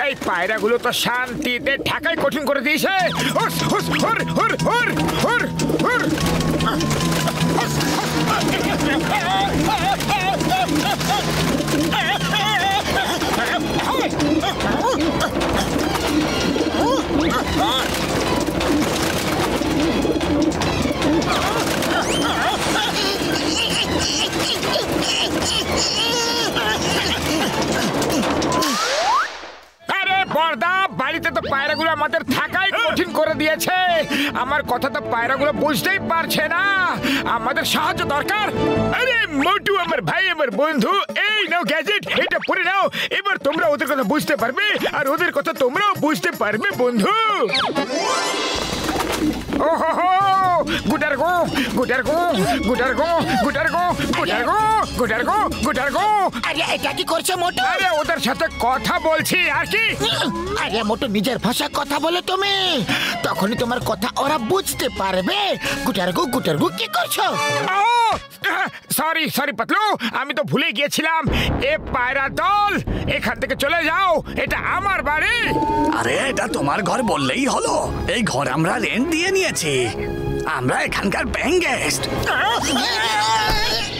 এই পায়রাগুলো তো শান্তিতে ঢাকায় কঠিন করে দিয়েছে। বাড়িতে তো পায়রাগুলো আমাদের থাকাই কঠিন করে দিয়েছে। আমার কথা তো পায়রাগুলো বুঝতেই পারছে না, আমাদের সাহায্য দরকার। আরে মোটু আমার ভাই, আমার বন্ধু, এই নাও গ্যাজেট, এটা পড়ে নাও। এবার তোমরা ওদের কথা বুঝতে পারবে আর ওদের কথা তোমরাও বুঝতে পারবে বন্ধু। ওহো গুটারগো গুটারগো গুটারগো গুটারগো গুটারগো গুটারগো গুটারগো। আরে এটা কি করছে মোটু? আরে ওদের সাথে কথা বলছি আর কি। আরে মোটু, নিজের ভাষায় কথা বলে তুমি, তখনই তোমার কথা ওরা বুঝতে পারবে। গুটারগো গুটারগো কি করছো? সরি সরি পাতলু, আমি তো ভুলে গিয়েছিলাম। এ পায়রা দল, এখান থেকে চলে যাও, এটা আমার বাড়ি। আরে এটা তোমার ঘর বললেই হলো, এই ঘর আমরা রেন্ট দিয়ে নিয়েছি, আমরা এখানকার পেইং গেস্ট।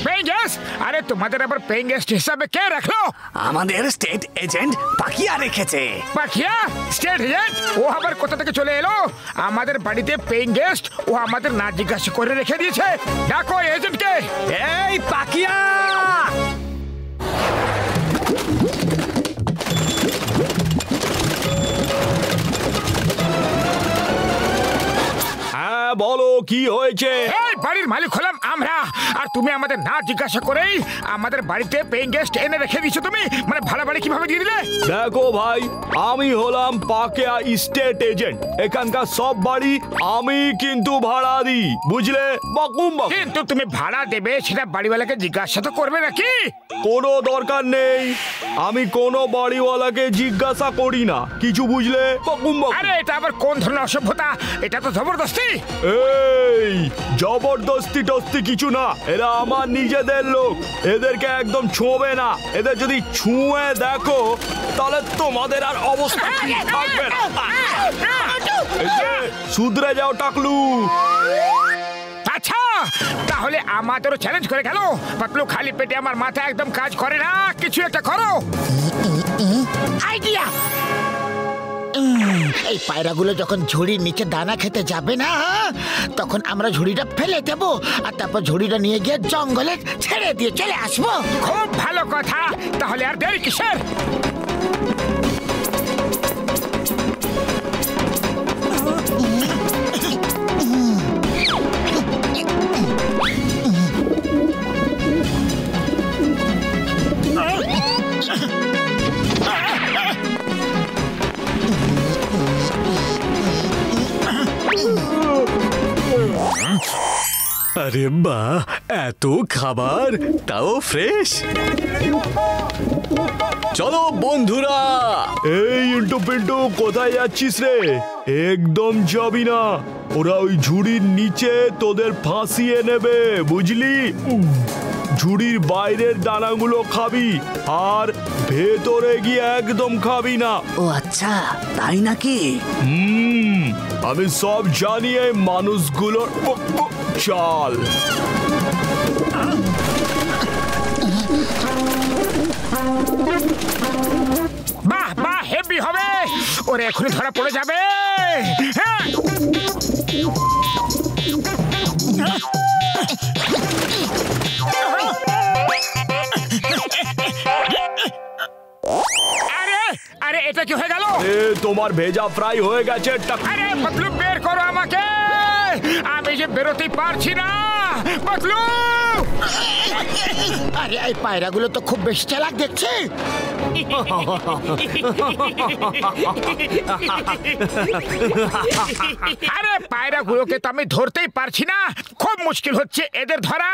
Paying guest? আরে তোমাদের আবার পেইং গেস্ট হিসাবে কে রাখলো? আমাদের স্টেট এজেন্ট পাকিয়া রেখেছে। পাকিয়া স্টেট এজেন্ট? ও আবার কোথা থেকে চলে এলো আমাদের বাড়িতে পেইং গেস্ট? ও আমাদের না জিজ্ঞাসা করে রেখে দিয়েছে। ডাকো এজেন্টকে। এই পাকিয়া! হ্যাঁ বলো, কি হয়েছে? এই বাড়ির মালিক হলাম আমরা, আর তুমি আমাদের না জিজ্ঞাসা করেই আমাদের বাড়িতে পেইং গেস্ট এনে রেখে দিয়েছো। তুমি মানে ভাড়া বাড়ি কিভাবে দিয়ে দিলে? দেখো ভাই, আমি হলাম পাকিয়া স্টেট এজেন্ট, এখানকার সব বাড়ি আমি কিন্তু ভাড়া দিই, বুঝলে? কিন্তু তুমি ভাড়া দেবে সেটা বাড়িওয়ালাকে জিজ্ঞাসা তো করবে নাকি? কোনো দরকার নেই, আমি কোনো বাড়িওয়ালাকে জিজ্ঞাসা করি না কিছু, বুঝলে? আরে এটা আবার কোন ধরনের অসভ্যতা? এটা তো জবরদস্তি। এই জবরদস্তি টস্তি কিছু না, এরা আমার নিজেদের লোক, এদেরকে একদম ছোঁবে না। এদের যদি ছুঁয়ে দেখো তাহলে তোমাদের আর অবস্থা ঠিক থাকবে না। শুধরে যাও টাকলু। আচ্ছা, তাহলে আমাদেরও চ্যালেঞ্জ করে গেল। পাতলু, খালি পেটে আমার মাথা একদম কাজ করে না, কিছু একটা করো। আইডিয়া! এই পায়রাগুলো যখন ঝুড়ির নিচে দানা খেতে যাবে না, তখন আমরা ঝুড়িটা ফেলে দেব, আর তারপর ঝুড়িটা নিয়ে গিয়ে জঙ্গলে ছেড়ে দিয়ে চলে আসবো। খুব ভালো কথা, তাহলে আর দেরি কিসের? আরে বাহ, এত খাবার, তাও ফ্রেশ। চলো বন্ধুরা। এই ইন্টু পিন্টু, কোথায় যাচ্ছিস রে? একদম যাবি না, ওরা ওই ঝুড়ির নিচে তোদের ফাঁসিয়ে নেবে, বুঝলি? ঝুড়ির বাইরের দানাগুলো খাবি আর ভেতরে গিয়ে একদম খাবি না। ও আচ্ছা, তাই নাকি? আমি সব জানি এই মানুষগুলোর চাল। বাহ বাহ, হেভি হবে, ওরে এখনই ধরা পড়ে যাবে। আরে আরে, এটা কি হয়ে গেল? তোমার ভেজা ফ্রাই হয়ে গেছে। আরে পাতলু, বের করো আমাকে, আমি যে বেরোতেই পারছি না। পাতলু! আরে এই পায়রাগুলো তো খুব বেশি চালাক দেখছি। আরে পায়রাগুলোকে তো আমি ধরতেই পারছি না, খুব মুশকিল হচ্ছে এদের ধরা।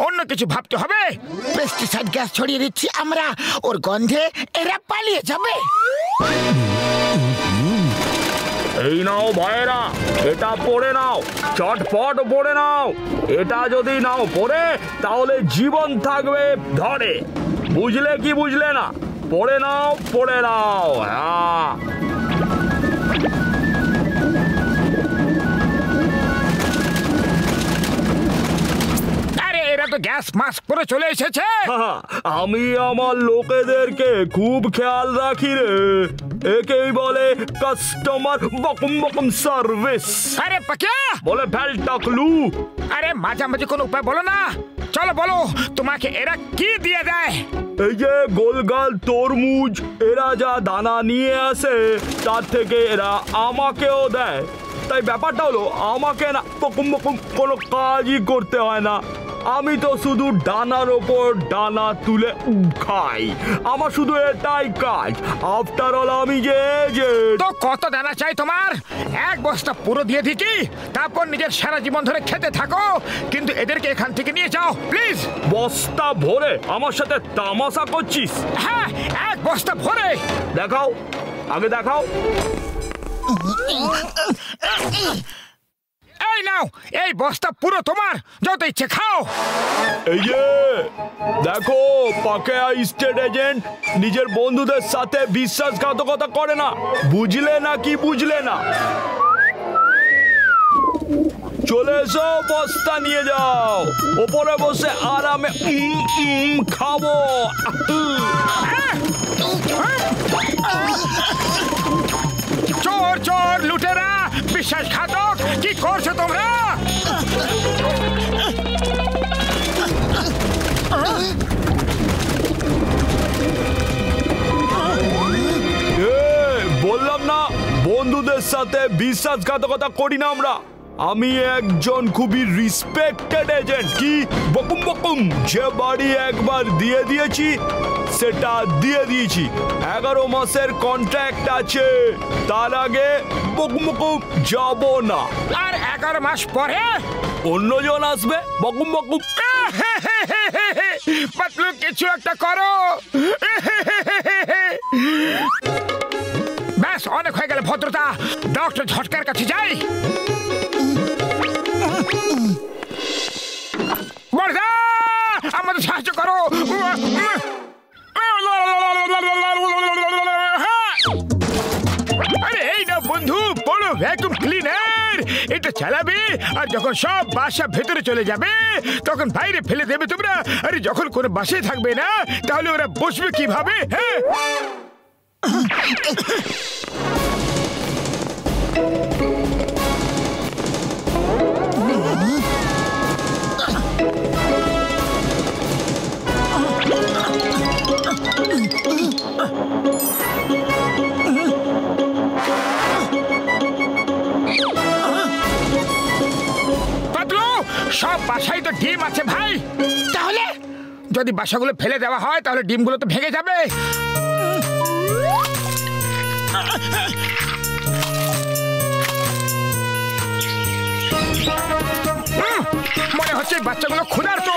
অন্য কিছু ভাবতে হবে। পেস্টিসাইড গ্যাস ছড়িয়ে দিচ্ছি আমরা, ওর গন্ধে এরা পালিয়ে যাবে। এই নাও ভাইয়েরা, এটা পড়ে নাও, চটপট পড়ে নাও। এটা যদি নাও পড়ে তাহলে জীবন থাকবে ধরে, বুঝলে কি বুঝলে না? পড়ে নাও, পড়ে নাও। হ্যাঁ, এরা তো গ্যাস মাস্ক পরে চলে এসেছে। আমি আমার লোকেদেরকে খুব খেয়াল রাখি রে, একেই বলে কাস্টমার বকম বকম সার্ভিস। আরে পাকিয়া বলে ফেল টাকলু। আরে মাঝামাঝি কোনো উপায় বলো না, চলো বলো তোমাকে এরা কি দিয়ে দেয়। এই যে গোলগাল তরমুজ, এরা যা দানা নিয়ে আসে তার থেকে এরা আমাকেও দেয়। তাই ব্যাপারটা হলো আমাকে না বকম বকম কোনো কাজই করতে হয় না, আমি তো শুধু ডানার ওপর ডানা তুলে খাই, আমার শুধু এটাই কাজ। আফটার অল আমি যে তো কত দানা চাই তোমার? এক বস্তা পুরো দিয়ে দিচ্ছি, তারপর নিজের সারা জীবন ধরে খেতে থাকো, কিন্তু এদেরকে এখান থেকে নিয়ে যাও প্লিজ। বস্তা ভরে আমার সাথে তামাশা করছিস? হ্যাঁ, এক বস্তা ভরে। দেখাও, আগে দেখাও। এই নাও, এই বস্তা পুরো তোমার, যত ইচ্ছে খাও। এই যে দেখো, পাকেয়া স্টেট এজেন্ট নিজের বন্ধুদের সাথে বিশ্বাসঘাতকতা করে না, বুঝলে না কি বুঝলে না? চলে এসো, বস্তা নিয়ে যাও, ওপরে বসে আরামে খাবো। চোর চোর লুটেরা বিশ্বাসঘাতক, কি করছো তোমরা? বললাম না বন্ধুদের সাথে বিশ্বাসঘাতকতা করি না আমরা। আমি একজন খুবই রিসপেক্টেড এজেন্ট। কি বকুম বকুম, যে বাড়ি একবার দিয়ে দিয়েছি সেটা দিয়ে দিয়েছি। 11 মাসের কন্ট্রাক্ট আছে, তার আগে বকুম বকুম যাব না। আর 11 মাস পরে অন্যজন আসবে বকুম বকুম। পাতলু, কিছু একটা করো। ব্যাস, অনেক হয়ে গেল ভদ্রতা, ডক্টর ঝটকার কাছে যাই। বর্দা, আমাদের সাহায্য করো। আরে এই না বন্ধু, বড় ভ্যাকুম ক্লিনার, এটা চালাবে আর যখন সব বাসা ভেতরে চলে যাবে তখন বাইরে ফেলে দেবে তোমরা। আরে যখন কোনো বাসায় থাকবে না তাহলে ওরা বসবে কিভাবে? হ্যাঁ, সব বাসায় তো ডিম আছে ভাই, তাহলে যদি বাসাগুলো ফেলে দেওয়া হয় তাহলে ডিমগুলো তো ভেঙে যাবে। মনে হচ্ছে বাচ্চাগুলো ক্ষুধার্ত।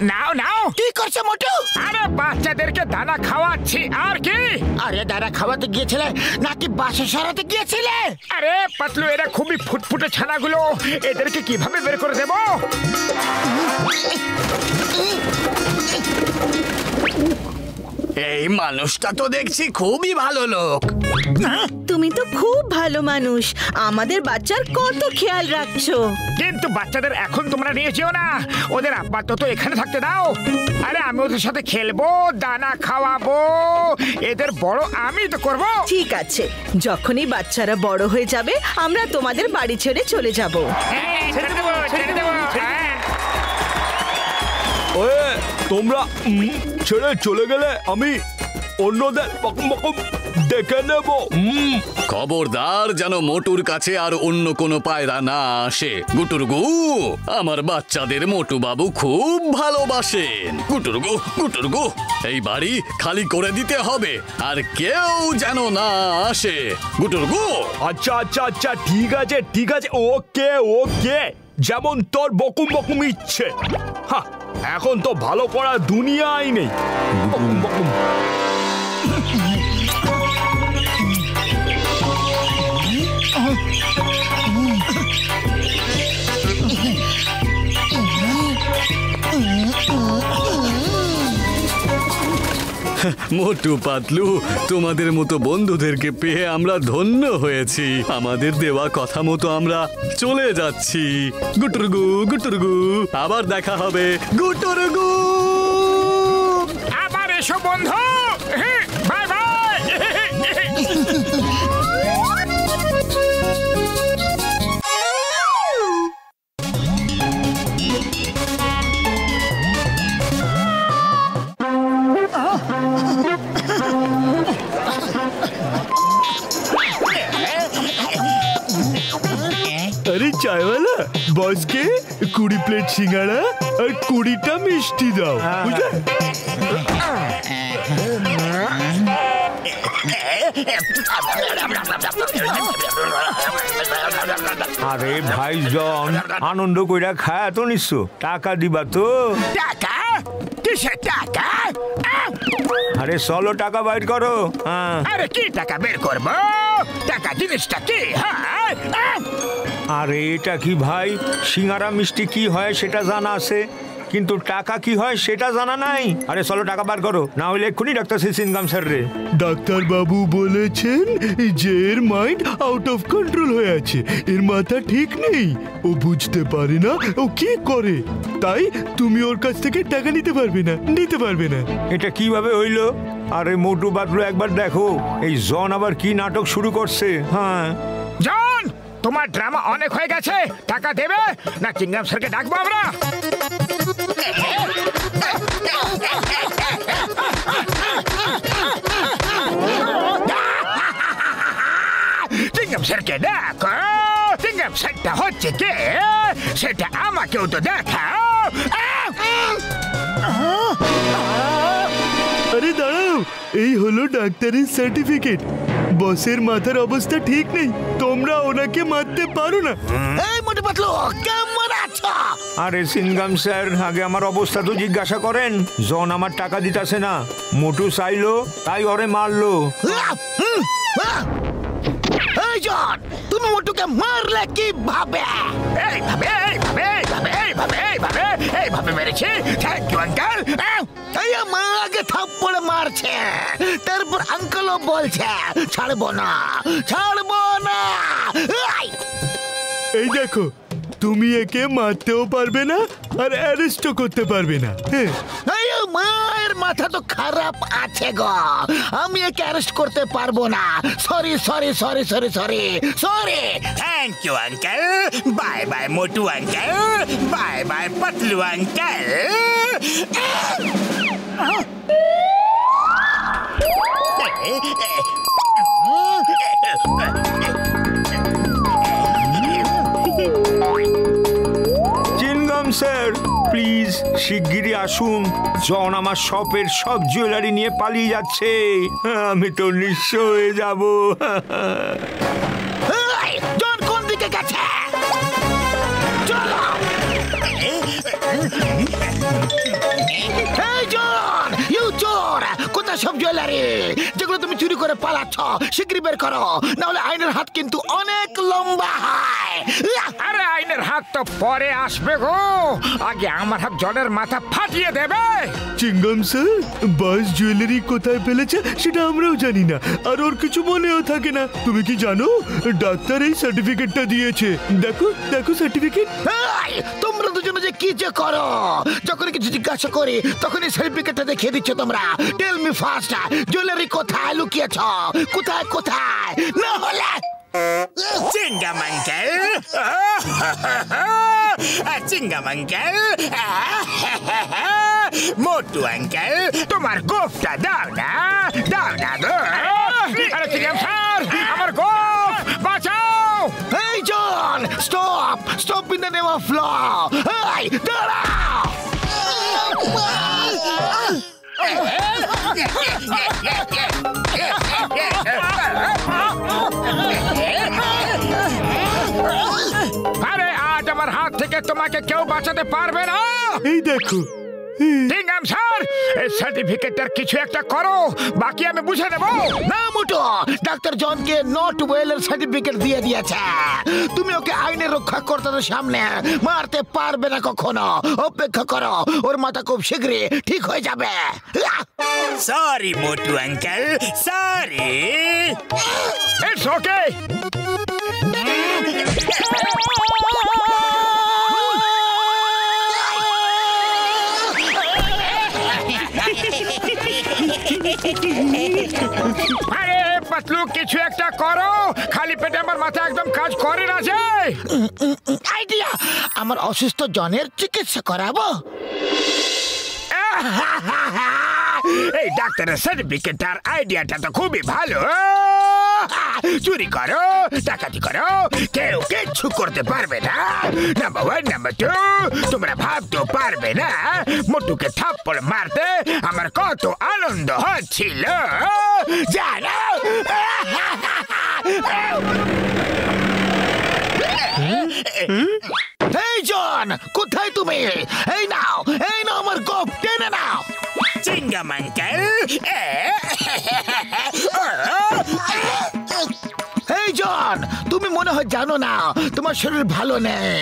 নাও নাও। কি করছে মোটু? আরে বাচ্চাদেরকে দানা খাওয়াচ্ছি। আর কি? আরে দানা খাওয়াতে গিয়েছিলে নাকি বাসা সরাতে গিয়েছিলে? আরে পাতলু, এরা খুবই ফুটফুটে ছানাগুলো, এদেরকে কিভাবে বের করে দেব? এই মানুষটা তো দেখছি খুবই ভালো লোক। তুমি তো খুব ভালো মানুষ, আমাদের বাচ্চার কত খেয়াল রাখছো। কিন্তু বাচ্চাদের এখন তোমরা নিয়ে যেও না, ওদের আপাতত এখানে থাকতে দাও। আরে আমি ওদের সাথে খেলবো, দানা খাওয়াবো, এদের বড় আমি তো করব। ঠিক আছে, যখনই বাচ্চারা বড় হয়ে যাবে আমরা তোমাদের বাড়ি ছেড়ে চলে যাব। ছেড়ে দেবো, ছেড়ে দেবো। ওয়ে, তোমরা ছেড়ে চলে গেলে আমি অন্যদের দেখে নেব। খবরদার যেন মোটুর কাছে আর অন্য কোনো পায়রা না আসে। গুটুরগু, আমার বাচ্চাদের মোটু বাবু খুব ভালোবাসেন। গুটুরগু গুটুরগু, এই বাড়ি খালি করে দিতে হবে আর কেউ যেন না আসে। গুটুরগু। আচ্ছা আচ্ছা আচ্ছা, ঠিক আছে ঠিক আছে, ওকে ওকে, যেমন তোর বকুম বকুম ইচ্ছে। হ্যাঁ, এখন তো ভালো করা দুনিয়ায় নেই। বকুম বকুম। মোটু পাতলু, তোমাদের মতো বন্ধুদেরকে পেয়ে আমরা ধন্য হয়েছি। আমাদের দেওয়া কথা মতো আমরা চলে যাচ্ছি। গুটুরগু গুটুরগু, আবার দেখা হবে। গুটুরগু, আবার এসো বন্ধু। Bye bye. আরে চায়ওয়ালা, বসকে 20 প্লেট সিঙ্গাড়া আর 20টা মিষ্টি দাও, বুঝলে? আরে ভাইজন, আনন্দ কইরা খায় তো নিশ্চয়, টাকা দিবা তো? টাকা? কিসের টাকা? আরে চলো টাকা বাইর করো। আরে কি টাকা বের করবো? টাকা জিনিসটা কি? আরে এটা কি ভাই, সিঙ্গারা মিষ্টি কি হয় সেটা জানা আছে, কিন্তু টাকা কি হয় সেটা জানা নাই। আরে চলো টাকা বার করো, না হলে এক্ষুনি ডাক্তার সিনকাম স্যার রে। ডাক্তার বাবু বলেছেন যে এর মাইন্ড আউট অফ কন্ট্রোল হয়ে আছে, এর মাথা ঠিক নেই, ও বুঝতে পারে না ও কি করে, তাই তুমি ওর কাছ থেকে টাকা নিতে পারবে না। এটা কিভাবে হইলো? আরে মোটু পাতলু, একবার দেখো এই জন আবার কি নাটক শুরু করছে। হ্যাঁ জন, তোমার ড্রামা অনেক হয়ে গেছে, টাকা দেবে না চিংগাম স্যারকে ডাকবো আমরা? চিংগাম স্যারকে ডাকো। চিংগাম স্যারটা হচ্ছে কে সেটা আমাকেও তো দেখাও। আরে দাঁড়াও, এই হলো ডাক্তারের সার্টিফিকেট। বসের মাথার অবস্থা ঠিক নেই, তোমরা ওনাকে মারতে পারো না। এই মোটু পাতলু, কেমন আছো? আরে সিনগাম স্যার, আগে আমার অবস্থা তো জিজ্ঞাসা করেন। জন আমার টাকা দিতেছে না, মোটু চাইলো তাই ওরে মারলো। এই জন, তুমি মোটুকে মারলে কিভাবে? এইভাবে মেরেছি। Thank you uncle. এই মা আগে থাপ্পড়ে মারছে, তারপর আঙ্কেলও বলছে ছাড়বো না। এই দেখো, তুমি একে মারতেও পারবে না আর অ্যারেস্টও করতে পারবে না। মায়ের মাথা তো খারাপ আছে গো, আমি একে অ্যারেস্ট করতে পারবো না। Sorry. Thank you uncle. Bye bye Motu uncle, bye bye Patlu uncle. Chewing gum sir, please শিগগিরই আসুন। জন আমার শপের সব জুয়েলারি নিয়ে পালিয়ে যাচ্ছে, আমি তো নিঃস্ব হয়ে যাব। জন কোন দিকে গেছে? চলো। এই জন, ইউ চোর, কোথায় সব জুয়েলারি যেগুলো তুমি চুরি করে পালাচ্ছ? শিগগিরই বের করো, না হলে আইনের হাত কিন্তু অনেক লম্বা হয়। আরে আইনের হাত তো পরে আসবে গো, আগে আমার হাত জনের মাথা ফাটিয়ে দেবে। চিংগাম স্যার, বাস জুয়েলারি কোথায় ফেলেছে সেটা আমরাও জানি না, আর ওর কিছু মনেও থাকে না। তুমি কি জানো, ডাক্তার এই সার্টিফিকেটটা দিয়েছে। দেখো সার্টিফিকেট। তোমরা দুজনে যে কি যে করো, যখন কিছু জিজ্ঞাসা করি তখন এই সার্টিফিকেটটা দেখিয়ে দিচ্ছ তোমরা। টেল মি ফার্স্ট, জুয়েলারি কোথায় লুকিয়েছ? কোথায়? না হলে চিংগাম আঙ্কেল, চিংগাম আঙ্কেল, মোটু আঙ্কেল তোমার গোফটা দাও না গো। আরে চিংগাম স্যার আমার গোফ বাঁচাও। Hey John, stop in the name of law. Hey, দাঁড়াও। আরে আজ আমার হাত থেকে তোমাকে কেউ বাঁচাতে পারবে না। এই দেখো, চিংগাম স্যার এই সার্টিফিকেটটার কিছু একটা করো, বাকি আমি বুঝে দেবো। না মোটো, ডাক্তার জনকে নট ওয়েলের সার্টিফিকেট দিয়ে দিয়েছে। তুমি ওকে আইনের রক্ষাকর্তাদের সামনে মারতে পারবে না কখনো। অপেক্ষা করো, ওর মাথা খুব শীঘ্রই ঠিক হয়ে যাবে। Sorry Motu uncle, sorry. It's okay. আরে পাতলু কিছু একটা করো, খালি পেটে আমার মাথা একদম কাজ করে না যে। আইডিয়া, আমার অসুস্থ জনের চিকিৎসা করাবো। এই ডাক্তারের সার্টিফিকেটটার আইডিয়াটা তো খুবই ভালো। চুরি করো, ডাকাতি করো, কেউ কিচ্ছু করতে পারবে না। নাম্বার 1, নাম্বার 2, তোমরা ভাবতেও পারবে না মোটুকে থাপ্পড় মারতে আমার কত আনন্দ হচ্ছিল জানো। এই জন, কোথায় তুমি? এই নাও আমার গোফ, টেনে নাও। চিংগাম আঙ্কেল। এই জন, তুমি মনে হয় জানো না তোমার শরীর ভালো নেই,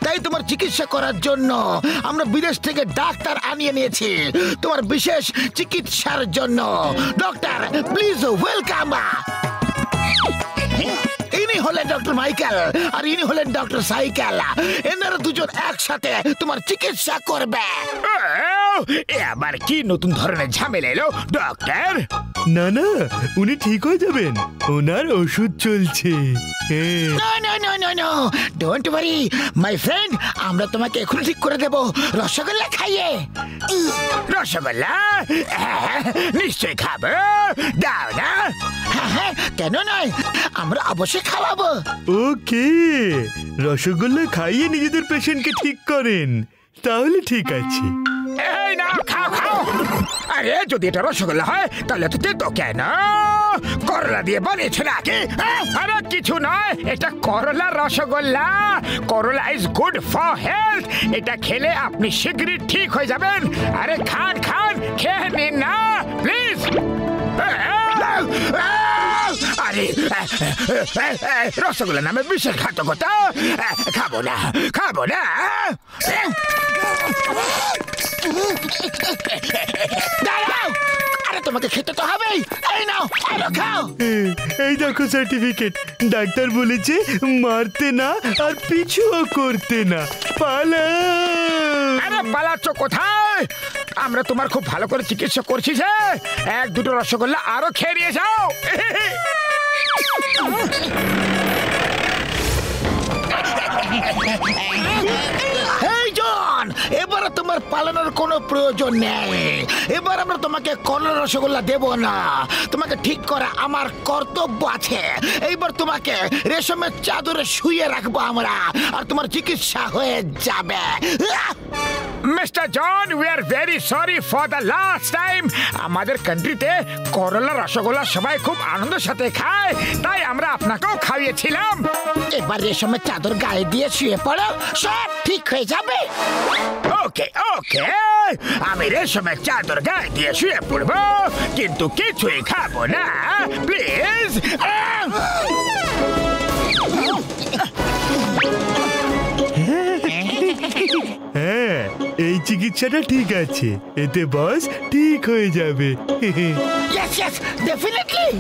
তাই তোমার চিকিৎসা করার জন্য আমরা বিদেশ থেকে ডাক্তার আনিয়ে নিয়েছি তোমার বিশেষ চিকিৎসার জন্য। Doctor please welcome. ইনি হলেন ডক্টর মাইকেল আর ইনি হলেন ডক্টর সাইকেল। এনারা দুজন একসাথে তোমার চিকিৎসা করবে। আবার কি নতুন ধরনের ঝামেলা এলো ডক্টর? না না, উনি ঠিক হয়ে যাবেন, ওনার ওষুধ চলছে। ডোন্ট ওয়ারি মাই ফ্রেন্ড, আমরা তোমাকে এখনই ঠিক করে দেব রসগোল্লা খাইয়ে। রসগোল্লা? নিশ্চয় খাবো, দাও না। হ্যাঁ, কেন নয়, আমরা অবশ্যই খাওয়াবো। ওকে, রসগোল্লা খাইয়ে নিজেদের পেশেন্টকে ঠিক করেন, তাহলে ঠিক আছে। এই নাও, খাও। আরে যদি এটা রসগোল্লা হয় তাহলে তো তেতো কেন? করলা দিয়ে বানিয়েছে নাকি? আরে কিছু নয়, এটা করলা রসগোল্লা। করলা ইজ গুড ফর হেলথ। এটা খেলে আপনি শীঘ্রই ঠিক হয়ে যাবেন। আরে খান, খেয়ে নিন না প্লিজ। আরে রসগোল্লা নামে বিশ্বাসঘাতকতা। খাবো না। দাঁড়াও, আরে তোমাকে খেতে তো হবেই। এই নাও, আরো খাও। এই দেখো সার্টিফিকেট, ডাক্তার বলেছে মারতে না আর পিছুও করতে না। আরে পালাচ্ছ কোথায়? আমরা তোমার খুব ভালো করে চিকিৎসা করছি যে। 1-2 রসগোল্লা আরো খেয়ে নিয়ে যাও। এই জন, এবারে তোমার পালানোর কোনো প্রয়োজন নেই। এবার আমরা তোমাকে করলা রসগোল্লা দেব না, তোমাকে ঠিক করা আমার কর্তব্য আছে। এইবার তোমাকে রেশমের চাদরে শুয়ে রাখবো আমরা, আর তোমার চিকিৎসা হয়ে যাবে। Mister John, we are very sorry for the last time. আমাদের কান্ট্রিতে করলা রসগোল্লা সবাই খুব আনন্দের সাথে খায়, তাই আমরা আপনাকেও খাইয়েছিলাম। এবার রেশমের চাদর গায়ে দিয়ে শুয়ে পড়ো, সব ঠিক হয়ে যাবে। ওকে, আমি রেশমের চাদর গায়ে দিয়ে শুয়ে পড়বো, কিন্তু কিছুই খাবো না প্লিজ। হ্যাঁ, এই চিকিৎসাটা ঠিক আছে, এতে বস ঠিক হয়ে যাবে। Yes, definitely.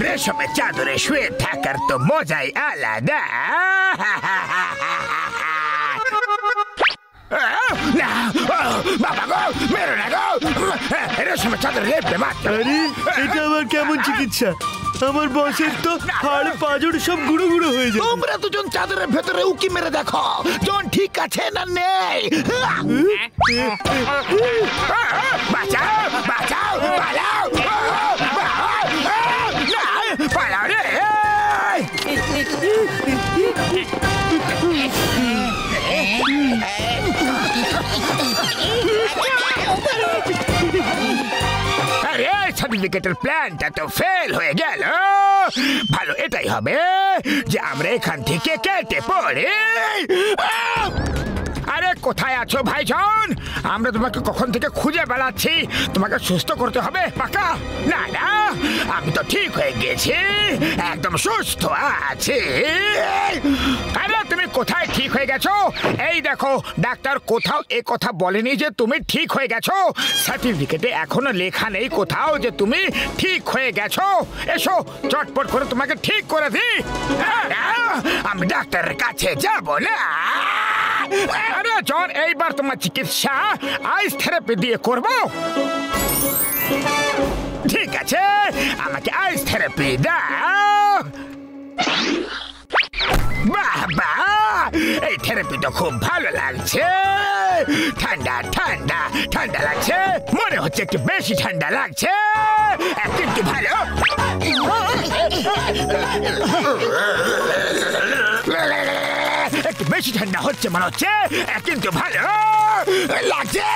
রেশমের চাদরে শুয়ে থাকার তো মজাই আলাদা। না বাবা গো, মেরো না গো। রেশমের চাদর লেপে মাত্র। আরে, এটা আবার কেমন চিকিৎসা? আমার বসের তো হাড় পাঁজর সব গুঁড়ো গুঁড়ো হয়ে যায়। তোমরা দুজন চাদরের ভেতরে উকি মেরে দেখো জন ঠিক আছে না নেই। বাঁচাও বাঁচাও পালাও পালাও রে। আরে সার্টিফিকেটের প্ল্যানটা তো ফেল হয়ে গেল। ভালো এটাই হবে যে আমরা এখান থেকে কেটে পড়ে। আরে কোথায় আছো ভাইজন? আমরা তোমাকে কখন থেকে খুঁজে বেড়াচ্ছি। তোমাকে সুস্থ করতে হবে পাকা। না না আমি তো ঠিক হয়ে গেছি, একদম সুস্থ আছি। আরে তুমি কোথায় ঠিক হয়ে গেছো? এই দেখো ডাক্তার কোথাও এ কথা বলেনি যে তুমি ঠিক হয়ে গেছো। সার্টিফিকেটে এখনো লেখা নেই কোথাও যে তুমি ঠিক হয়ে গেছো। এসো চটপট করে তোমাকে ঠিক করে দিই। আমি ডাক্তারের কাছে যাব না। আরে জন এইবার তোমার চিকিৎসা আইস থেরাপি দিয়ে করব। ঠিক আছে আমাকে আইস থেরাপি দাও। বাহ বাহ এই থেরাপিটা খুব ভালো লাগছে। ঠান্ডা ঠান্ডা ঠান্ডা লাগছে, মনে হচ্ছে একটু বেশি ঠান্ডা লাগছে কিন্তু ভালো। একটু বেশি ঠান্ডা হচ্ছে মনে হচ্ছে কিন্তু ভালো লাগছে।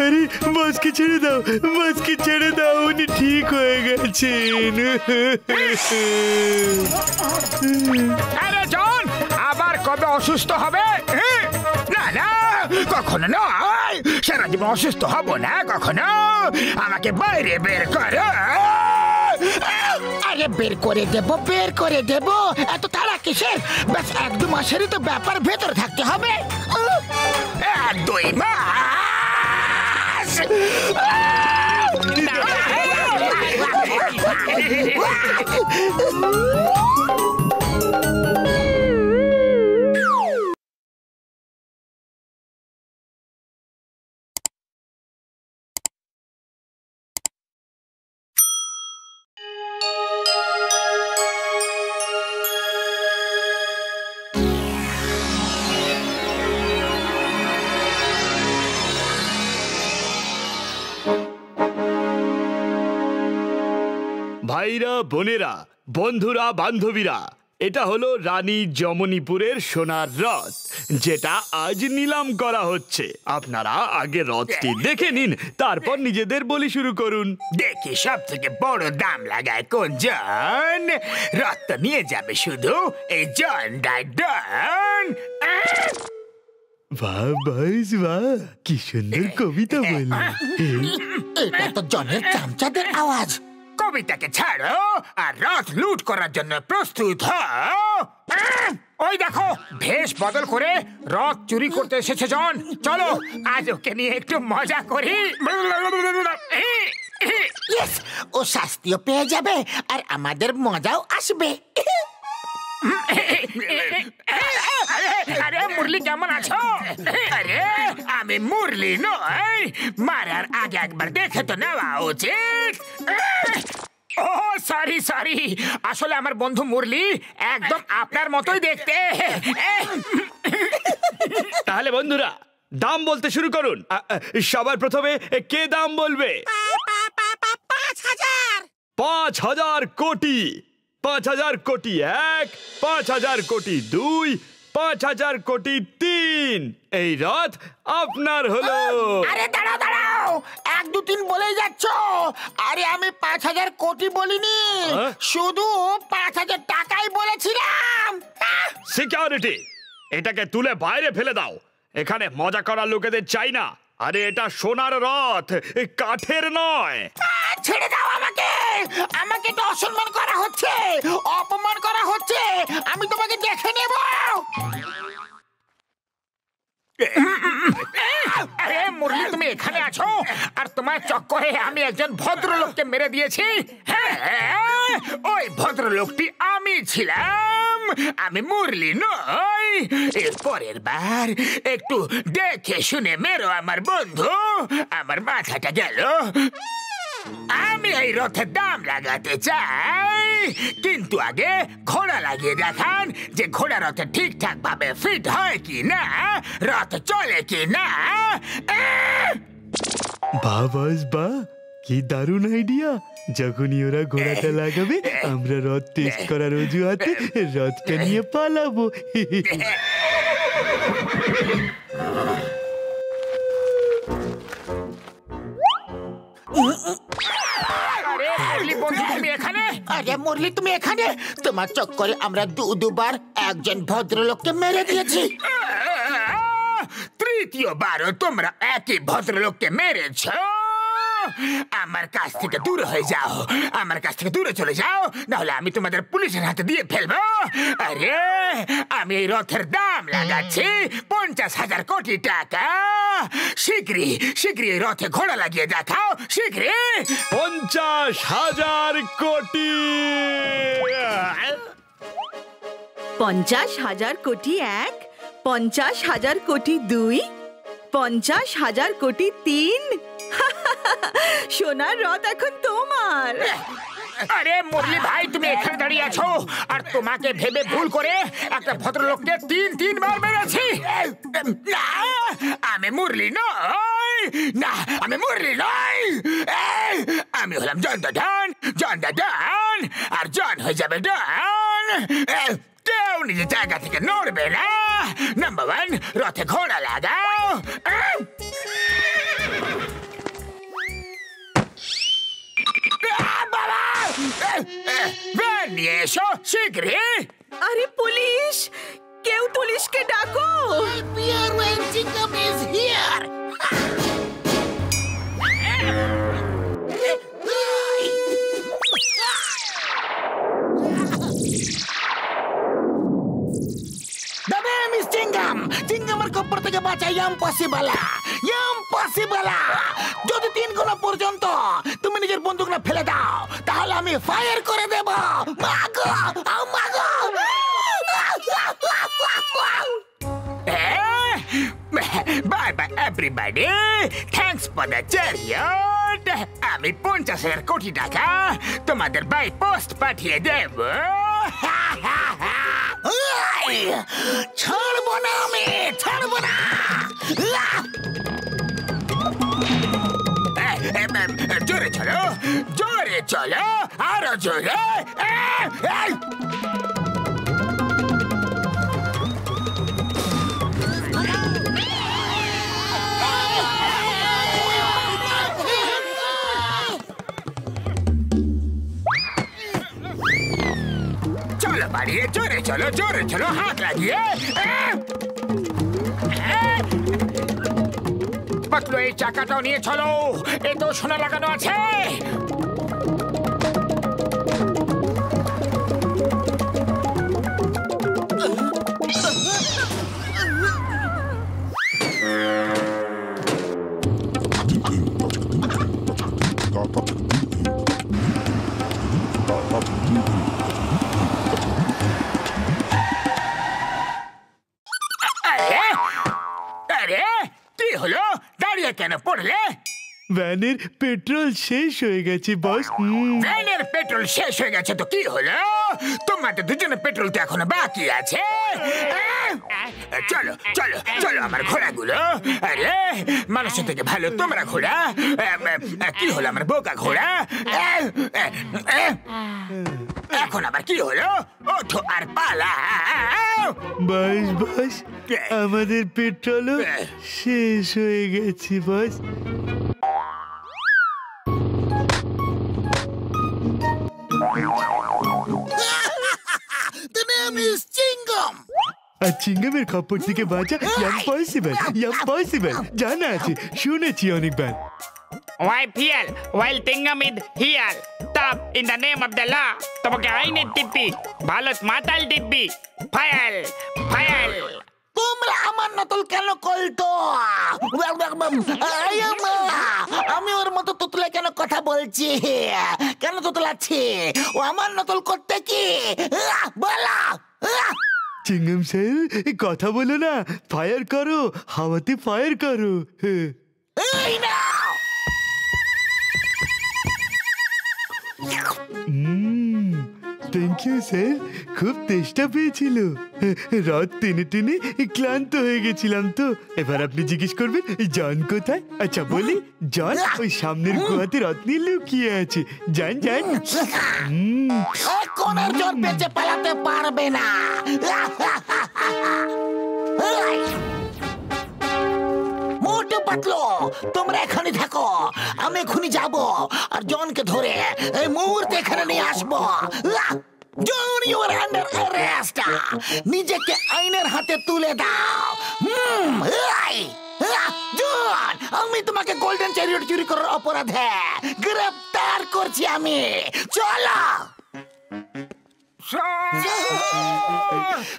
আরে বসকে ছেড়ে দাও, বসকে ছেড়ে দাও, উনি ঠিক হয়ে গেছেন। আরে জন আবার কবে অসুস্থ হবে? না না কখনো নয়, সারা জীবন অসুস্থ হব না কখনো। আমাকে বাইরে বের করো। আরে বের করে দেব এত তাড়া কিসের? ব্যাস 1-2 মাসেরই তো ব্যাপার, ভেতরে থাকতে হবে। 1-2 মাস? ভাইরা বোনেরা, বন্ধুরা বান্ধবীরা, এটা হলো রানী যমনীপুরের সোনার রথ, যেটা আজ নিলাম করা হচ্ছে। আপনারা আগে রথটি দেখে নিন, তারপর নিজেদের বলি শুরু করুন। দেখি সব থেকে বড় দাম লাগায় কোন জন। রথ নিয়ে যাবে শুধু এই জন ডাইডন। বাহ ভাইস বাহ, কি সুন্দর কবিতা বললেন। এটা তো জনের চামচাদের আওয়াজ। কবিতাকে ছাড়ো আর রথ লুট করার জন্য প্রস্তুত হও। ওই দেখো ভেষ বদল করে রথ চুরি করতে এসেছে জন। চলো আজ ওকে নিয়ে একটু মজা করি। ইয়েস, ও শাস্তিও পেয়ে যাবে আর আমাদের মজাও আসবে। আরে মুরলি কেমন আছো? আরে আমি মুরলি নই, মারার আগে একবার দেখে তো নেওয়া উচিত। ও সরি সরি, আসলে আমার বন্ধু মুরলি একদম আপনার মতোই দেখতে। তাহলে বন্ধুরা দাম বলতে শুরু করুন। সবার প্রথমে কে দাম বলবে? 5,000 কোটি। 5,000 কোটি 1, 5,000 কোটি 2, 5,000 কোটি 3। এই রথ আপনার হলো। আরে দাঁড়াও দাঁড়াও, 1, 2, 3 বলেই যাচ্ছ। আরে আমি 5,000 কোটি বলিনি, শুধু 5,000 টাকাই বলেছিলাম। সিকিউরিটি, এটাকে তুলে বাইরে ফেলে দাও। এখানে মজা করার লোকেদের চাই না। আরে এটা সোনার রথ, কাঠের নয়। ছেড়ে দাও আমাকে, আমাকে তো অসম্মান করা হচ্ছে, অপমান করা হচ্ছে। আমি তোমাকে দেখে নেব। আরে মুরলি তুমি এখানে আছো আর তোমার চক্করে আমি একজন ভদ্রলোককে মেরে দিয়েছি। হ্যাঁ ওই ভদ্রলোকটি আমি ছিলাম, আমি মুরলি নই। এর পরের বার একটু দেখে শুনে মেরো আমার বন্ধু। আমার মাথাটা গেল। আমি এই রথের দাম লাগাতে চাই, কিন্তু আগে ঘোড়া লাগিয়ে দেখান যে ঘোড়া রথে ঠিকঠাক ভাবে ফিট হয় কি না, রথ চলে কি না। বাহ বস বাহ, কি দারুণ আইডিয়া। যখনই ওরা ঘোড়াটা লাগাবে আমরা রথ টেস্ট করার অজুহাতে রথটা নিয়ে পালাবো। আরে মুরলি তুমি এখানে? তোমার চক্করে আমরা দুবার একজন ভদ্রলোককে মেরে দিয়েছি। তৃতীয়বারও তোমরা একই ভদ্রলোককে মেরেছ। আমার কাছ থেকে দূরে হয়ে যাও, আমার কাছ থেকে দূরে চলে যাও, নাহলে আমি তোমাদের পুলিশের হাতে দিয়ে ফেলবো। আরে আমি এই রথের দাম লাগাচ্ছি 50,000 কোটি টাকা। শীঘ্রই শীঘ্রই এই রথে ঘোড়া লাগিয়ে দেখাও, শীঘ্রই। 50,000 কোটি। 50,000 কোটি 1, 50,000 কোটি 2, 50,000 কোটি 3। সোনার রথ এখন তোমার। আরে মুরলি ভাই, তুমি এখানে দাঁড়িয়ে আছো আর তোমাকে ভেবে ভুল করে একটা ভদ্রলোককে 3 বার মেরেছি। না, আমি মুরলি নই, না আমি মুরলি নই। আমি হলাম জন দা ডন, জন দা ডন, আর জন হয়ে যাবে ডন। কেউ নিজের জায়গা থেকে নড়বে না। নাম্বার 1, রথে ঘোড়া লাগাও। ভ্যান নিয়ে এসো শীঘ্রই। আরে পুলিশ, কেউ পুলিশকে ডাকো। Pierre when Chinkam is here. দাদা মিস চিঙ্গাম, চিঙ্গামের খপ্পর থেকে বাঁচা ইম্পসিবল, ইম্পসিবল। যদি 3 গুণ পর্যন্ত তুমি নিজের বন্দুকটা ফেলে দাও তাহলে আমি ফায়ার করে দেব। মাগো মাগো। Bye bye everybody, thanks for the chariot. আমি 50,000 কোটি টাকা তোমাদের বাই পোস্ট পাঠিয়ে দেব। ছাড়বো না, আমি ছাড়বো না। জোরে চলো, জোরে চলো, আরো জোরে। চলো বাড়িয়ে, জোরে চলো, জোরে চলো, হাত লাগিয়ে। পাতলো এই চাকাটাও নিয়ে চলো, এ তো সোনা লাগানো আছে। আরে কি হলো, দাঁড়িয়ে কেন পড়লে? ভ্যানের পেট্রোল শেষ হয়ে গেছে বস। ভ্যানের পেট্রোল শেষ হয়ে গেছে তো কি হলো? তোমাদের দুজনের পেট্রোল তো এখনো বাকি আছে। চলো চলো চলো আমার ঘোড়াগুলো। আরে মানুষের থেকে ভালো তোমরা ঘোড়া। কি হলো আমার বোকা ঘোড়া? এখন আবার কি হলো? ওঠো আর পালাও। বস বস, আমাদের পেট্রোলও শেষ হয়ে গেছে বস। আর চিঙ্গামের খপ্পর থেকে বাঁচা ইম্পসিবল, ইম্পসিবল জানা আছে, শুনেছি অনেকবার। YPL, while Tingam is here, stop in the name of the law. তোমাকে আইনের দিব্যি, ভারত মাতাল দিব্যি, ফায়াল, ফায়াল। তোমরা আমার নতল কেন কলতো? আমি ওর মতো তুতলে কেন কথা বলছি? কেন তুতলাচ্ছি? ও আমার নতল করতে কি বলা? চিঙ্গাম স্যার কথা বলো না, ফায়ার করো, হাওয়াতে ফায়ার করো। এই না থ্যাংক ইউ স্যার, খুব তেষ্টা পেয়েছিল, রাত টেনে টেনে ক্লান্ত হয়ে গেছিলাম তো। এবার আপনি জিজ্ঞেস করবেন জন কোথায়। আচ্ছা বলি, জন ওই সামনের গুহাতে রত্নি লুকিয়ে আছে। যান যান। কোনের জন বেঁচে পালাতে পারবে না। মোটু পাতলু, তোমরা এখানে থাকো, আমি এখনই যাব আর জনকে ধরে এই মুহূর্তে এখানে নিয়ে আসবো। জন, ইউ আর আন্ডার অ্যারেস্ট। নিজেকে আইনের হাতে তুলে দাও। জন, আমি তোমাকে গোল্ডেন চ্যারিয়ট চুরি করার অপরাধে গ্রেফতার করছি আমি। চলো।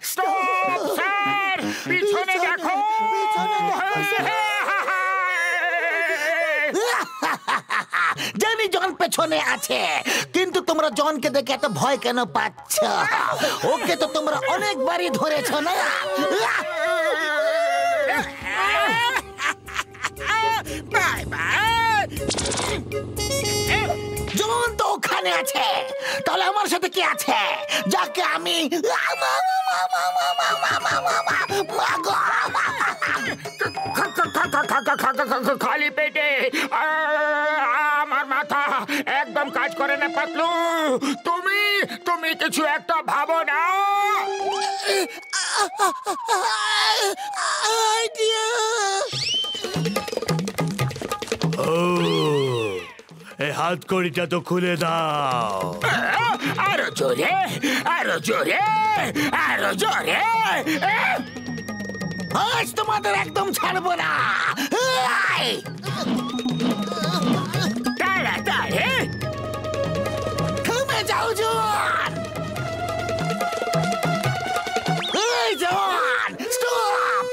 স্টপ স্যার, পিছনে দেখো। জানি জন পেছনে আছে, কিন্তু তোমরা জনকে দেখে এত ভয় কেন পাচ্ছ? ওকে তো তোমরা অনেকবারই ধরেছ না? জন তো ওখানে আছে, তাহলে আমার সাথে কি আছে যাকে আমি খালি পেটে আমার মাথা একদম কাজ করে না পাতলু। তুমি কিছু একটা ভাবো না। এই হাত কড়িটা তো খুলে দাও। আরো জোরে, আরো জোরে, আরো জোরে। আজ তোমাদের একদম ছাড়বো না। তাড়াতাড়ি থেমে যাও জন। এই জন, স্টপ।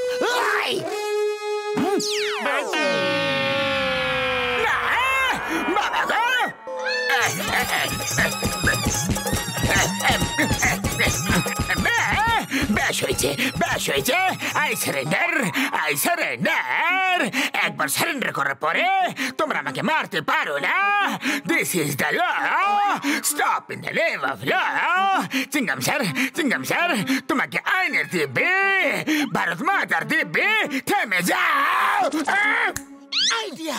বাবা গো, বেশ হয়েছে, বেশ হয়েছে। I surrender, I surrender. একবার সারেন্ডার করার পরে তোমরা আমাকে মারতে পারো না। This is the law. Stop in the name of law. Chingum sir, তোমাকে আইনের দিব্যে, ভারত মাতার দিব্যে থেমে যাও। আইডিয়া।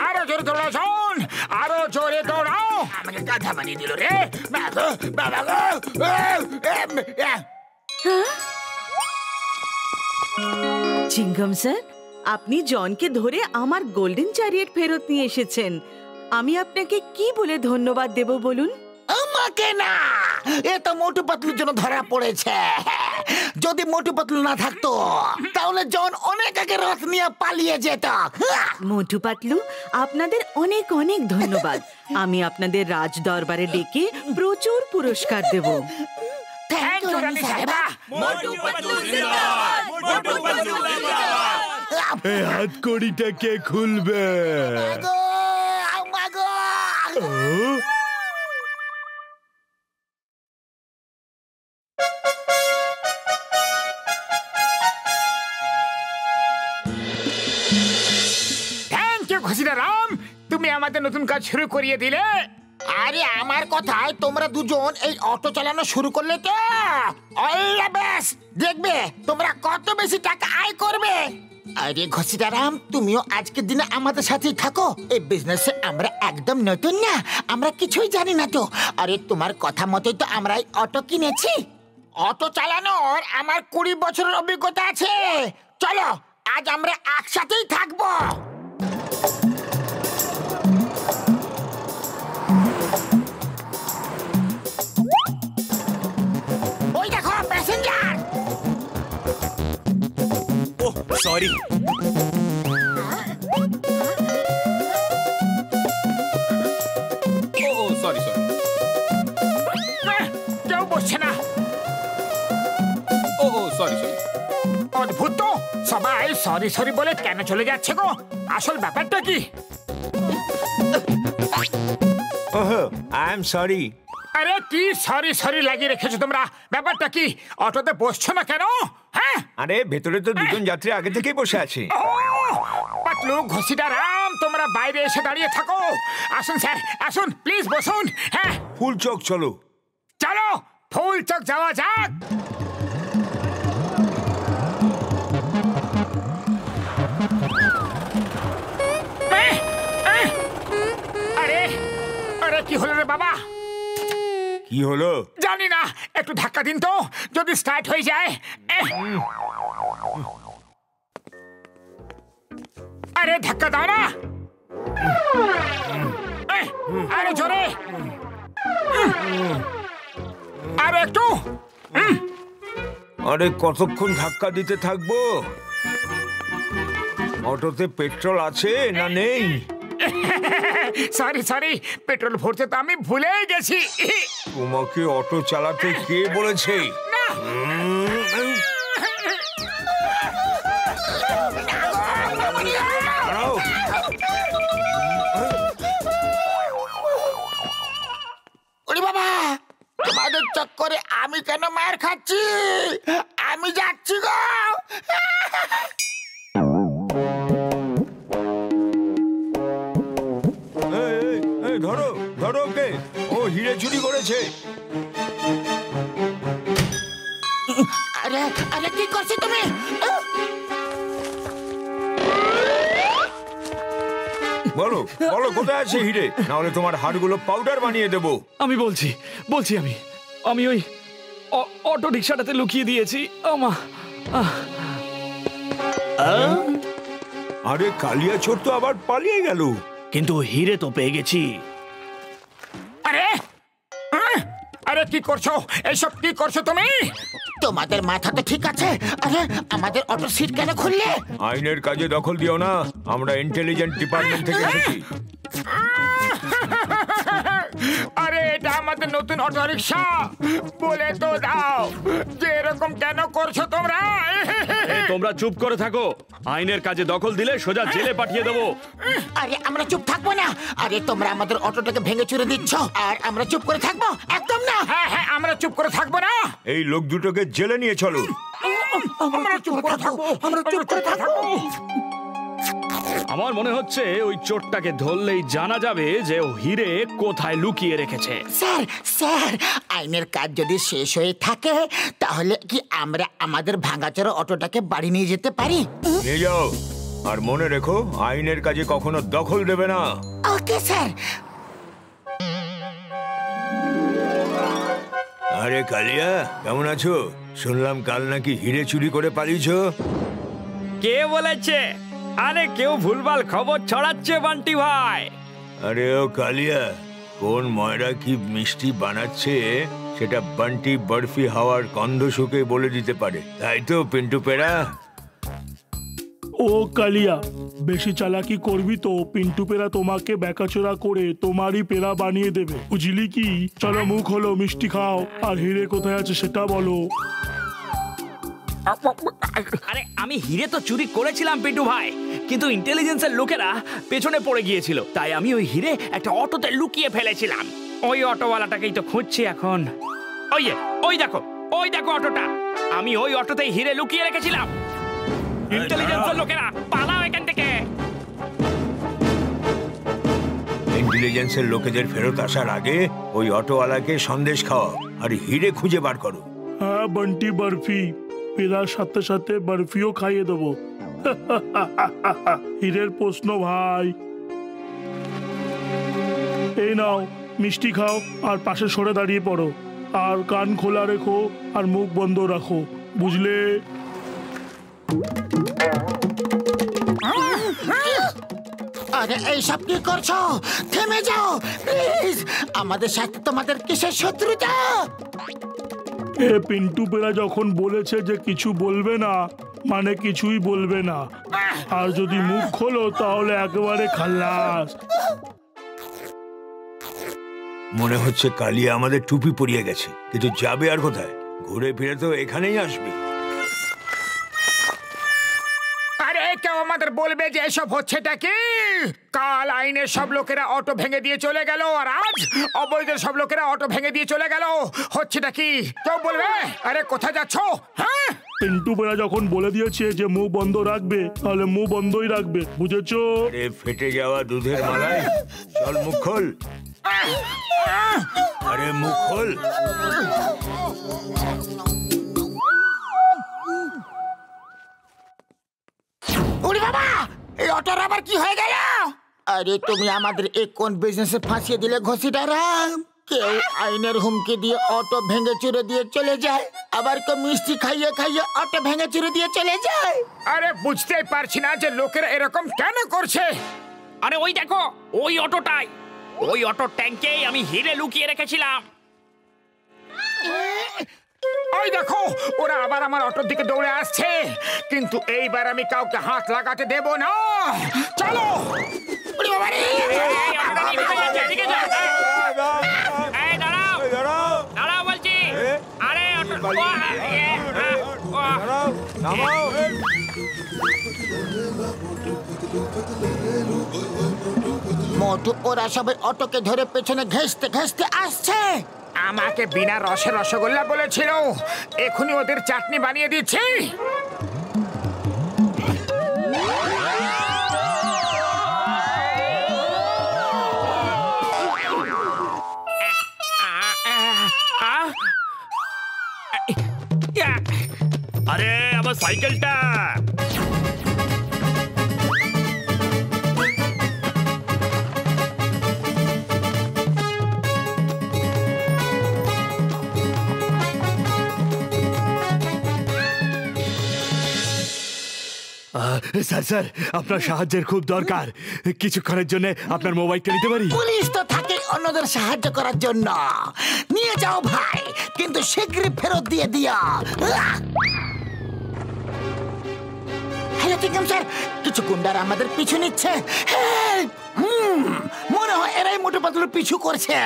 আরো জোরে দৌড়াও শোন, আরো জোরে দৌড়াও। আমাকে গাধা বানিয়ে দিল রে। বাবা গো। চিঙ্গম স্যার, আপনি জনকে ধরে আমার গোল্ডেন চ্যারিয়ট ফেরত নিয়ে এসেছেন। আমি আপনাকে কি বলে ধন্যবাদ দেব বলুন? আমাকে না, এ তো মোটু পাতলুর জন্য ধরা পড়েছে। যদি মোটু পাতলু না থাকতো তাহলে জন অনেক আগে রথ নিয়ে পালিয়ে যেত। মোটু পাতলু, আপনাদের অনেক অনেক ধন্যবাদ। আমি আপনাদের রাজ দরবারে ডেকে প্রচুর পুরস্কার দেব। থ্যাংক ইউ রানী সাহেবা। মোটু পাতলু জিন্দাবাদ, মোটু পাতলু জিন্দাবাদ। এই হাত কড়িটা কে খুলবে? ঘসিরাম, তুমি আমাদের নতুন কাজ শুরু করিয়ে দিলে। আরে আমার কথায় তোমরা দুজন এই অটো চালানো শুরু করলে তো অল দ্য বেস্ট। দেখবে তোমরা কত বেশি টাকা আয় করবে। আরে ঘসিরাম, তুমিও আজকের দিনে আমাদের সাথেই থাকো। এই বিজনেসে আমরা একদম নতুন না, আমরা কিছুই জানি না তো। আরে তোমার কথা মতোই তো আমরা এই অটো কিনেছি। অটো চালানোর আমার 20 বছরের অভিজ্ঞতা আছে। চলো আজ আমরা একসাথেই থাকবো। ওই দেখো প্যাসেঞ্জার। Oh sorry. সরি। কেউ বসছে না। সরি। অদ্ভুত তো, সবাই সরি বলে কেন চলে যাচ্ছে গো? আসল ব্যাপারটা কি? I am sorry. আরে কি সরি লাগিয়ে রেখেছো তোমরা? ব্যাপারটা কি? অটোতে বসছো না কেন? হ্যাঁ, আরে ভেতরে তো দুজন যাত্রী আগে থেকেই বসে আছে। পাতলু, ঘসিটারাম, একদম তোমরা বাইরে এসে দাঁড়িয়ে থাকো। আসুন স্যার, আসুন প্লিজ বসুন। হ্যাঁ ফুল চক চলো। চলো ফুল চক যাওয়া যাক। আরে আরে কি হলো রে বাবা? কি হলো জানি না, একটু ধাক্কা দিন তো, যদি স্টার্ট হয়ে যায়। আরে ধাক্কা দাও না, আরে জোরে, আর একটু। আরে কতক্ষণ ধাক্কা দিতে থাকবো? অটোতে পেট্রোল আছে না নেই? সরি সরি, পেট্রোল ভরতে তো আমি ভুলেই গেছি। তোমাকে অটো চালাতে কে বলেছে? ওরে বাবা, তোমাদের চক্করে আমি কেন মার খাচ্ছি? আমি যাচ্ছি গো। ধরো ধরো ওকে, ও হিরে চুরি করেছে। আরে আরে কি করছো তুমি? বলো বলো কোথায় আছে হিরে, না হলে তোমার হাড়গুলো পাউডার বানিয়ে দেবো। আমি বলছি আমি ওই অটো রিক্সাটাতে লুকিয়ে দিয়েছি। আরে কালিয়া চোর তো আবার পালিয়ে গেল। কিন্তু হিরে তো পেয়ে গেছি। আরে আরে কি করছো? এইসব কি করছো তুমি? তোমাদের মাথা তো ঠিক আছে। আরে আমাদের অটো সিট কেন খুললে? আইনের কাজে দখল দিও না, আমরা ইন্টেলিজেন্ট ডিপার্টমেন্ট থেকে এসেছি। আরে এটা আমাদের নতুন অটো রিক্সা, বলে তো দাও যে এরকম কেন করছো তোমরা? তোমরা চুপ করে থাকো, আইনের কাজে দখল দিলে সোজা জেলে পাঠিয়ে দেবো। আরে আমরা চুপ থাকবো না। আরে তোমরা আমাদের অটোটাকে ভেঙে চুরে দিচ্ছ আর আমরা চুপ করে থাকবো? একদম না। হ্যাঁ হ্যাঁ, আমরা চুপ করে থাকবো না। এই লোক দুটোকে জেলে নিয়ে চলো। আমরা চুপ করে থাকবো, আমরা চুপ করে থাকবো। আমার মনে হচ্ছে ওই চোরটাকে ধরলেই জানা যাবে যে ও হিরে কোথায় লুকিয়ে রেখেছে। স্যার স্যার, আইনের কাজ যদি শেষ হয়ে থাকে তাহলে কি আমরা আমাদের ভাঙাচোরা অটোটাকে বাড়ি নিয়ে যেতে পারি? নিয়ে যাও, আর মনে রেখো আইনের কাজে কখনো দখল দেবে না। Okay sir. আরে কালিয়া, কেমন আছো? শুনলাম কাল নাকি হিরে চুরি করে পালিয়েছো। কে বলেছে? আরে কেউ ভুলভাল খবর ছড়াচ্ছে বান্টি ভাই। আরে ও কালিয়া, কোন ময়রা কি মিষ্টি বানাচ্ছে সেটা বান্টি বরফি হাওয়ার গন্ধ শুকে বলে দিতে পারে, তাই তো পিন্টু পেড়া? ও কালিয়া, বেশি চালাকি করবি তো পিন্টু পেরা তোমাকে বেকাচোরা করে তোমারই পেরা বানিয়ে দেবে, বুঝলি কি? চলো মুখ হলো, মিষ্টি খাও, আর হিরে কোথায় আছে সেটা বলো। আরে আমি হিরে তো চুরি করেছিলাম পিন্টু ভাই, কিন্তু ইন্টেলিজেন্সের লোকেরা পেছনে পড়ে গিয়েছিল, তাই আমি ওই হিরে একটা অটোতে লুকিয়ে ফেলেছিলাম। ওই অটোওয়ালাটাকেই তো খুঁজছি এখন। ওই দেখো অটোটা, আমি ওই অটোতেই হিরে লুকিয়ে রেখেছিলাম। ইন্টেলিজেন্সের লোকেরা পালাও এখান থেকে। ইন্টেলিজেন্সের লোকেদের ফেরত আসার আগে ওই অটোওয়ালাকে সন্দেশ খাওয়া আর হিরে খুঁজে বার করো। হ্যাঁ বন্টি বরফি, পেরার সাথে সাথে বরফিও খাইয়ে দেবো। হিরের প্রশ্ন ভাই। এই নাও মিষ্টি খাও আর পাশে সরে দাঁড়িয়ে পড়ো, আর কান খোলা রেখো আর মুখ বন্ধ রাখো, বুঝলে? আরে এইসব কি করছো? থেমে যাও প্লিজ। আমাদের সাথে তোমাদের কিসের শত্রুতা? এ পিন্টু পেরা যখন বলেছে যে কিছু বলবে না মানে কিছুই বলবে না, আর যদি মুখ খোলো তাহলে একেবারে খালাস। মনে হচ্ছে কালিয়া আমাদের টুপি পরিয়ে গেছে, কিন্তু যাবে আর কোথায়? ঘুরে ফিরে তো এখানেই আসবে। আরে কেউ আমাদের বলবে যে এসব হচ্ছেটা কি? কাল আইনের সব লোকেরা অটো ভেঙে দিয়ে চলে গেল, আর আজ অবৈধ সব লোকেরা অটো ভেঙে দিয়ে চলে গেল। হচ্ছেটা কি কেউ বলবে? আরে কোথায় যাচ্ছ? হ্যাঁ পিন্টু ভাইয়া যখন বলে দিয়েছে যে মুখ বন্ধ রাখবে তাহলে মুখ বন্ধই রাখবে, বুঝেছো? আরে ফেটে যাওয়া দুধের মালাই, চল মুখ খোল। আরে মুখ খোল। ওরে বাবা, এই অটোর আবার কি হয়ে গেল? আরে তুমি আমাদের এক কোন বিজনেসে ফাঁসিয়ে দিলে ঘষিটারাম। কেউ আইনের হুমকি দিয়ে অটো ভেঙে চুরে দিয়ে চলে যায়, আবার কেউ মিষ্টি খাইয়ে খাইয়ে অটো ভেঙে চুরে দিয়ে চলে যায়। আরে বুঝতেই পারছি না যে লোকেরা এরকম কেন করছে। আরে ওই দেখো, ওই অটোটাই, ওই অটোর ট্যাঙ্কেই আমি হিরে লুকিয়ে রেখেছিলাম। ওই দেখো, ওরা আবার আমার অটোর দিকে দৌড়ে আসছে, কিন্তু এইবার আমি কাউকে হাত লাগাতে দেব না। চলো। ওরে বাবা রে! এই দাঁড়াও, দাঁড়াও বলছি। আরে অটো, মোটু ওরা সবাই অটোকে ধরে পেছনে ঘেঁষতে ঘেঁষতে আসছে। আমাকে বিনা রসে রসগোল্লা বলেছিল, এখনই ওদের চাটনি বানিয়ে দিচ্ছি। আরে আমার সাইকেলটা। স্যার স্যার, আপনার সাহায্যের খুব দরকার। কিছুক্ষণের জন্য আপনার মোবাইলটা নিতে পারি? পুলিশ তো থাকে অন্যদের সাহায্য করার জন্য। নিয়ে যাও ভাই, কিন্তু শীঘ্রই ফেরত দিয়ে দিও। হ্যালো চিংগাম স্যার, কিছু গুন্ডারা আমাদের পিছু নিচ্ছে। মনে হয় এরাই মোটু পাতলুর পিছু করছে।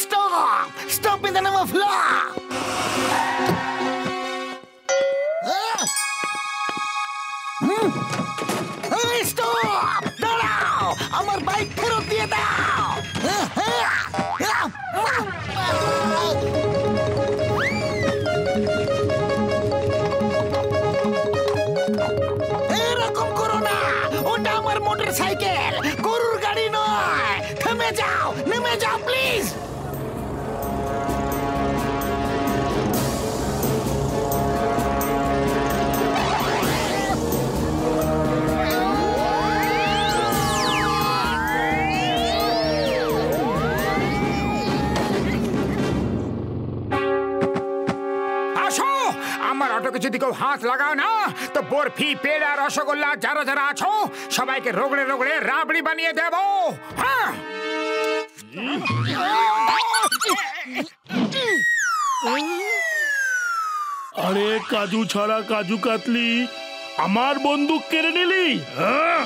Stop, stop in the name of law. Stop, দাঁড়াও, আমার বাইক ফেরত দিয়ে দাও। এরকম করো না, ওটা আমার মোটর সাইকেল, গরুর গাড়ি নয়। থেমে যাও, নেমে যাও প্লিজ। আমার অটোকে যদি কেউ হাত লাগাও না, তো বরফি, পেড়া, রসগোল্লা যারা যারা আছো সবাইকে রগড়ে রগড়ে রাবড়ি বানিয়ে দেব। হ্যাঁ, আরে কাজু ছাড়া কাজু কাতলি, আমার বন্দুক কেড়ে নিলি? হ্যাঁ,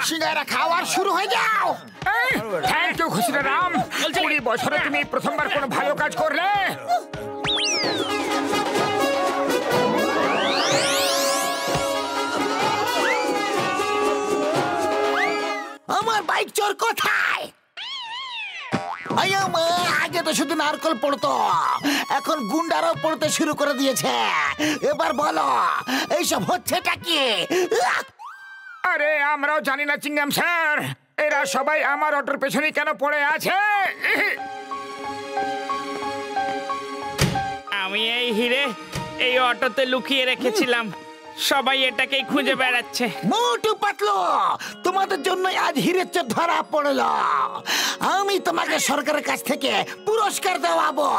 সিঙ্গারা খাওয়ার শুরু হয়ে যাও। থ্যাংক ইউ ঘুষিরাম, 20 বছরে তুমি প্রথমবার কোনো ভালো কাজ করলে। আমার বাইক চোর কোথায়? আগে তো শুধু নারকল পড়তো, এখন গুন্ডারাও পড়তে শুরু করে দিয়েছে। এবার বলো এইসব হচ্ছেটা কি? আরে আমরাও জানি না চিংগাম স্যার, এরা সবাই আমার অটোর পেছনে কেন পড়ে আছে। আমি এই হিরে এই অটোতে লুকিয়ে রেখেছিলাম, সবাই এটাকেই খুঁজে বেড়াচ্ছে। মোটু পাতলু, তোমাদের জন্য আজ হিরের চোর ধরা পড়লো। আমি তোমাকে সরকারের কাছ থেকে পুরস্কার দেওয়াবো।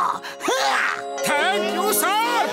Thank you sir.